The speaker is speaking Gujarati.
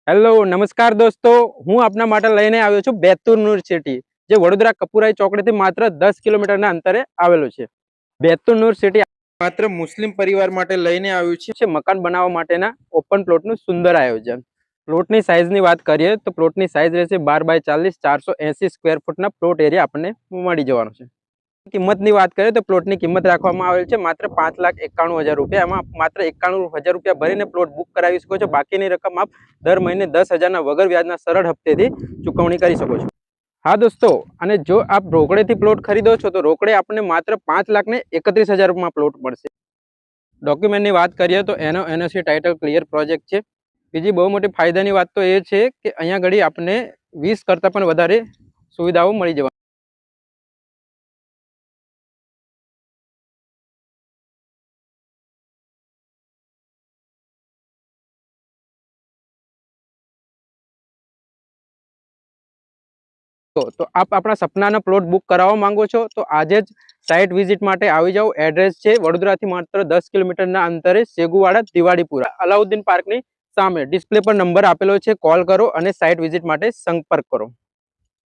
હેલો નમસ્કાર દોસ્તો, હું આપના માટે લઈને આવ્યો છું બેતુલ યુનિવર્સિટી, જે વડોદરા કપુરાઈ ચોકડીથી માત્ર 10 કિલોમીટરના અંતરે આવેલું છે. બેતુલ યુનિવર્સિટી માત્ર મુસ્લિમ પરિવાર માટે લઈને આવ્યું છે મકાન બનાવવા માટેના ઓપન પ્લોટનું સુંદર આયોજન. પ્લોટની સાઇઝની વાત કરીએ તો પ્લોટની સાઇઝ રહેશે 12 બાય 40, 480 સ્ક્વેર ફૂટના પ્લોટ એરિયા આપણને મળી જવાનો છે. કિંમતની વાત કરીએ તો પ્લોટની કિંમત રાખવામાં આવેલ છે માત્ર 5,91,000 રૂપિયા. એમાં માત્ર 91,000 રૂપિયા ભરીને પ્લોટ બુક કરાવી શકો છો. બાકીની રકમ આપ દર મહિને 10,000ના વગર વ્યાજના સરળ હપ્તેથી ચૂકવણી કરી શકો છો. હા દોસ્તો, અને જો આપ રોકડેથી પ્લોટ ખરીદો છો તો રોકડે આપણને માત્ર 5,31,000 રૂપિયામાં પ્લોટ મળશે. ડોક્યુમેન્ટની વાત કરીએ તો એનો એનઓસી ટાઇટલ ક્લિયર પ્રોજેક્ટ છે. બીજી બહુ મોટી ફાયદાની વાત તો એ છે કે અહીંયા ઘડી આપણને 20 કરતાં પણ વધારે સુવિધાઓ મળી જવા. તો આપ આપણા સપનાના પ્લોટ બુક કરાવવા માંગો છો તો આજે જ સાઇટ વિઝિટ માટે આવી જાઓ. એડ્રેસ છે વડોદરાથી માત્ર 10 કિલોમીટરના અંતરે સેગુવાડા દિવાળીપુરા અલાઉદ્દીન પાર્કની સામે. ડિસ્પ્લે પર નંબર આપેલો છે, કોલ કરો અને સાઇટ વિઝિટ માટે સંપર્ક કરો.